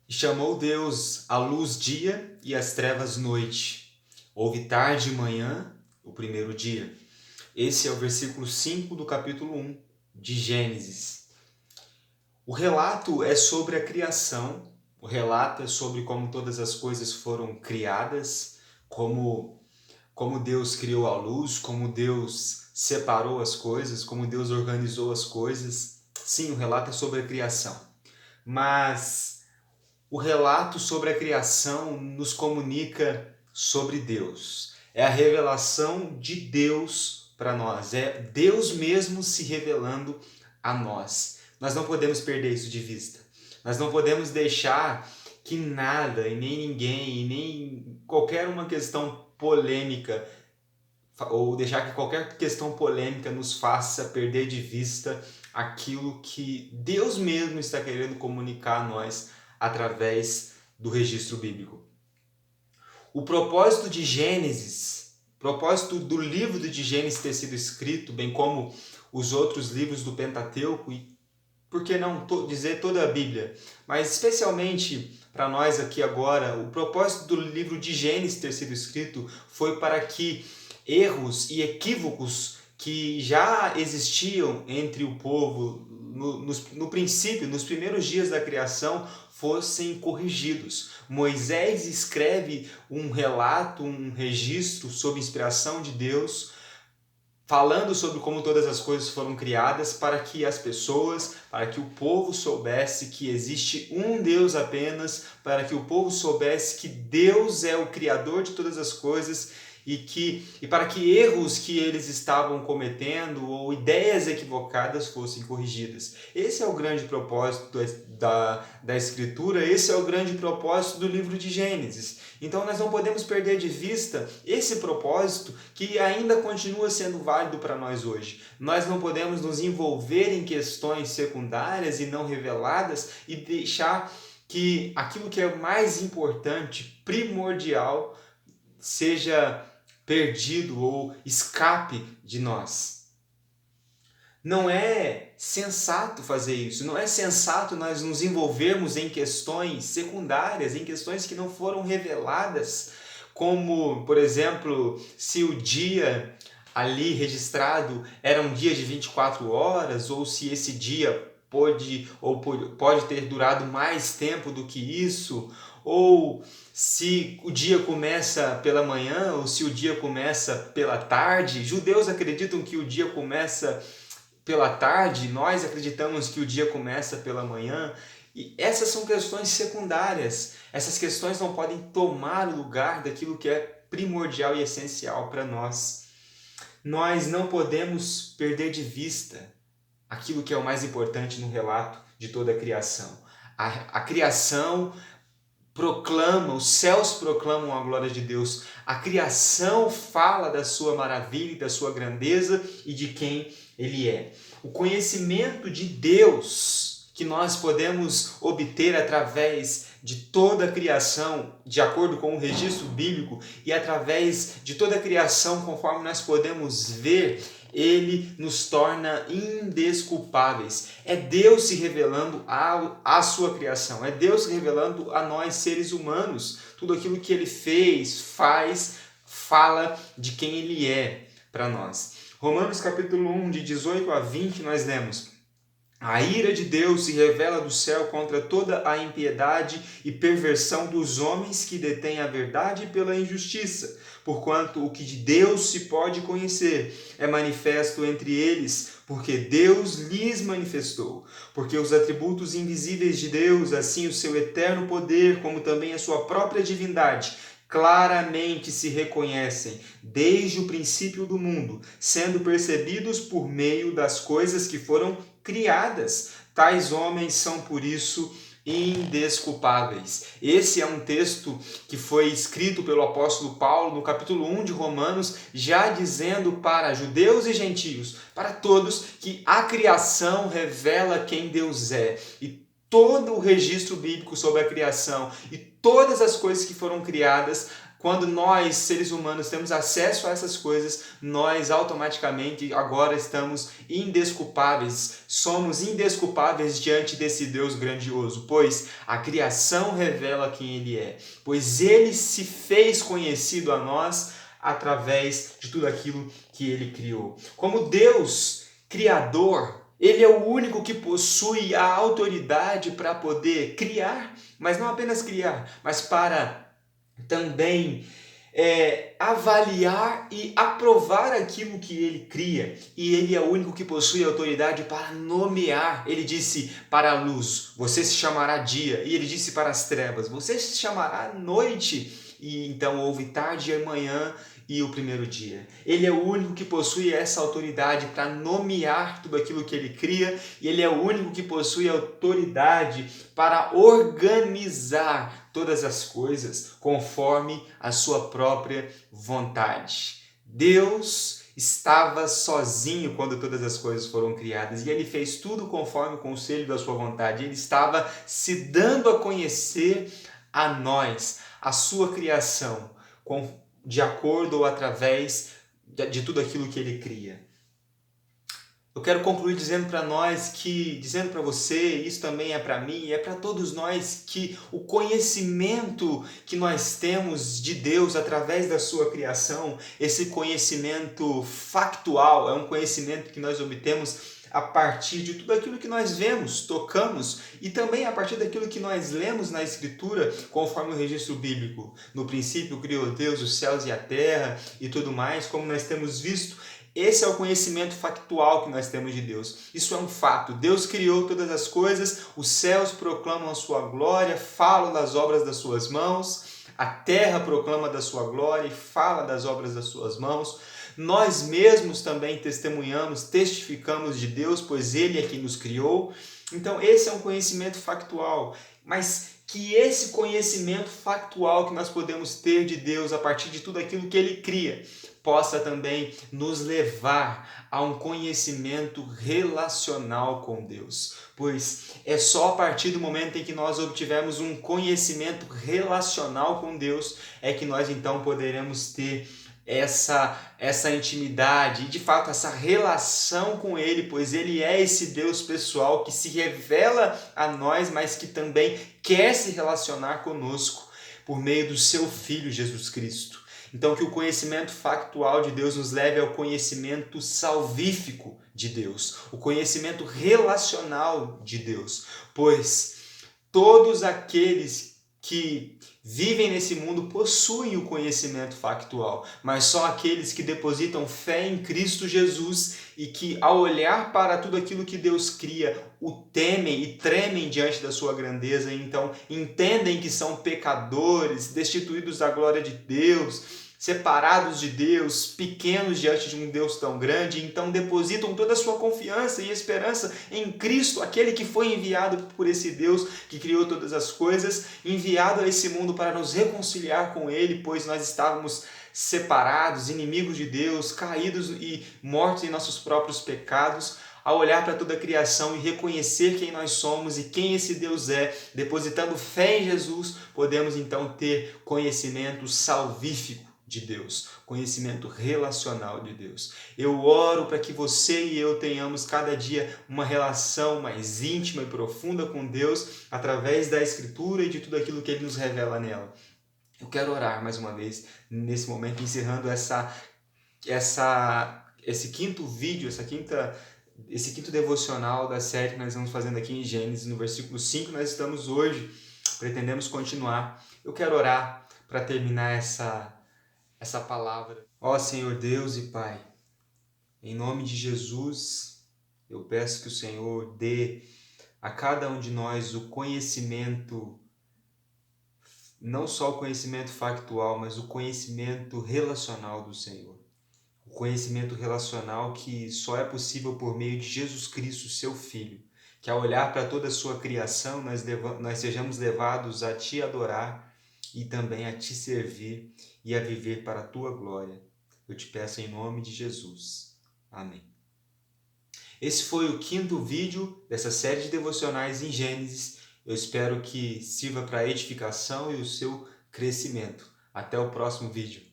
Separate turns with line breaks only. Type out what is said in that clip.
E chamou Deus a luz dia e as trevas noite. Houve tarde e manhã, o primeiro dia. Esse é o versículo 5 do capítulo 1 de Gênesis. O relato é sobre a criação, o relato é sobre como todas as coisas foram criadas, como Deus criou a luz, como Deus separou as coisas, como Deus organizou as coisas. Sim, o relato é sobre a criação. Mas o relato sobre a criação nos comunica sobre Deus. É a revelação de Deus para nós. É Deus mesmo se revelando a nós. Nós não podemos perder isso de vista. Nós não podemos deixar que nada, e nem ninguém, e nem qualquer uma questão polêmica, ou deixar que qualquer questão polêmica nos faça perder de vista aquilo que Deus mesmo está querendo comunicar a nós através do registro bíblico. O propósito de Gênesis, o propósito do livro de Gênesis ter sido escrito, bem como os outros livros do Pentateuco, e por que não dizer toda a Bíblia, mas especialmente para nós aqui agora, o propósito do livro de Gênesis ter sido escrito foi para que erros e equívocos que já existiam entre o povo no princípio, nos primeiros dias da criação, fossem corrigidos. Moisés escreve um relato, um registro sob inspiração de Deus, falando sobre como todas as coisas foram criadas para que as pessoas, para que o povo soubesse que existe um Deus apenas, para que o povo soubesse que Deus é o Criador de todas as coisas e para que erros que eles estavam cometendo ou ideias equivocadas fossem corrigidas. Esse é o grande propósito da Escritura, esse é o grande propósito do livro de Gênesis. Então nós não podemos perder de vista esse propósito que ainda continua sendo válido para nós hoje. Nós não podemos nos envolver em questões secundárias e não reveladas e deixar que aquilo que é mais importante, primordial, seja perdido ou escape de nós. Não é sensato fazer isso, não é sensato nós nos envolvermos em questões secundárias, em questões que não foram reveladas, como, por exemplo, se o dia ali registrado era um dia de 24 horas, ou se esse dia pode ter durado mais tempo do que isso, ou se o dia começa pela manhã ou se o dia começa pela tarde. Judeus acreditam que o dia começa pela tarde, nós acreditamos que o dia começa pela manhã. E essas são questões secundárias. Essas questões não podem tomar o lugar daquilo que é primordial e essencial para nós. Nós não podemos perder de vista aquilo que é o mais importante no relato de toda a criação. A criação proclama, os céus proclamam a glória de Deus. A criação fala da sua maravilha, da sua grandeza e de quem Ele é. O conhecimento de Deus que nós podemos obter através de toda a criação, de acordo com o registro bíblico, e através de toda a criação, conforme nós podemos ver, ele nos torna indesculpáveis. É Deus se revelando à sua criação, é Deus se revelando a nós, seres humanos. Tudo aquilo que Ele fez, faz, fala de quem Ele é para nós. Romanos capítulo 1, de 18 a 20, nós lemos: a ira de Deus se revela do céu contra toda a impiedade e perversão dos homens que detêm a verdade pela injustiça, porquanto o que de Deus se pode conhecer é manifesto entre eles, porque Deus lhes manifestou. Porque os atributos invisíveis de Deus, assim o seu eterno poder, como também a sua própria divindade, claramente se reconhecem desde o princípio do mundo, sendo percebidos por meio das coisas que foram criadas. Tais homens são, por isso, indesculpáveis. Esse é um texto que foi escrito pelo apóstolo Paulo no capítulo 1 de Romanos, já dizendo para judeus e gentios, para todos, que a criação revela quem Deus é. E todo o registro bíblico sobre a criação e todas as coisas que foram criadas Quando nós, seres humanos, temos acesso a essas coisas, nós automaticamente agora estamos indesculpáveis, somos indesculpáveis diante desse Deus grandioso, pois a criação revela quem Ele é, pois Ele se fez conhecido a nós através de tudo aquilo que Ele criou. Como Deus Criador, Ele é o único que possui a autoridade para poder criar, mas não apenas criar, mas para também avaliar e aprovar aquilo que ele cria. E ele é o único que possui autoridade para nomear. Ele disse para a luz, você se chamará dia. E ele disse para as trevas, você se chamará noite. E então houve tarde e manhã e o primeiro dia. Ele é o único que possui essa autoridade para nomear tudo aquilo que ele cria, e ele é o único que possui autoridade para organizar todas as coisas conforme a sua própria vontade. Deus estava sozinho quando todas as coisas foram criadas e ele fez tudo conforme o conselho da sua vontade. Ele estava se dando a conhecer a nós, a sua criação, de acordo ou através de tudo aquilo que ele cria. Eu quero concluir dizendo para nós dizendo para você, isso também é para mim, é para todos nós, que o conhecimento que nós temos de Deus através da sua criação, esse conhecimento factual, é um conhecimento que nós obtemos a partir de tudo aquilo que nós vemos, tocamos e também a partir daquilo que nós lemos na Escritura, conforme o registro bíblico. No princípio criou Deus os céus e a terra e tudo mais, como nós temos visto. Esse é o conhecimento factual que nós temos de Deus. Isso é um fato. Deus criou todas as coisas, os céus proclamam a sua glória, falam das obras das suas mãos, a terra proclama da sua glória e fala das obras das suas mãos. Nós mesmos também testemunhamos, testificamos de Deus, pois Ele é quem nos criou. Então esse é um conhecimento factual, mas que esse conhecimento factual que nós podemos ter de Deus a partir de tudo aquilo que Ele cria, possa também nos levar a um conhecimento relacional com Deus. Pois é só a partir do momento em que nós obtivermos um conhecimento relacional com Deus, é que nós então poderemos ter essa intimidade e de fato essa relação com Ele, pois Ele é esse Deus pessoal que se revela a nós, mas que também quer se relacionar conosco por meio do seu Filho Jesus Cristo. Então que o conhecimento factual de Deus nos leve ao conhecimento salvífico de Deus, o conhecimento relacional de Deus, pois todos aqueles que vivem nesse mundo possuem o conhecimento factual, mas só aqueles que depositam fé em Cristo Jesus e que, ao olhar para tudo aquilo que Deus cria, o temem e tremem diante da sua grandeza, e então entendem que são pecadores, destituídos da glória de Deus, separados de Deus, pequenos diante de um Deus tão grande, então depositam toda a sua confiança e esperança em Cristo, aquele que foi enviado por esse Deus que criou todas as coisas, enviado a esse mundo para nos reconciliar com Ele, pois nós estávamos separados, inimigos de Deus, caídos e mortos em nossos próprios pecados. Ao olhar para toda a criação e reconhecer quem nós somos e quem esse Deus é, depositando fé em Jesus, podemos então ter conhecimento salvífico de Deus, conhecimento relacional de Deus. Eu oro para que você e eu tenhamos cada dia uma relação mais íntima e profunda com Deus através da Escritura e de tudo aquilo que Ele nos revela nela. Eu quero orar mais uma vez nesse momento, encerrando esse quinto vídeo, esse quinto devocional da série que nós vamos fazendo aqui em Gênesis, no versículo 5 nós estamos hoje, pretendemos continuar. Eu quero orar para terminar essa palavra. Ó Senhor Deus e Pai, em nome de Jesus, eu peço que o Senhor dê a cada um de nós o conhecimento, não só o conhecimento factual, mas o conhecimento relacional do Senhor. O conhecimento relacional que só é possível por meio de Jesus Cristo, seu Filho, que ao olhar para toda a sua criação, nós sejamos levados a Te adorar e também a Te servir e a viver para a Tua glória. Eu te peço em nome de Jesus. Amém. Esse foi o quinto vídeo dessa série de devocionais em Gênesis. Eu espero que sirva para a edificação e o seu crescimento. Até o próximo vídeo.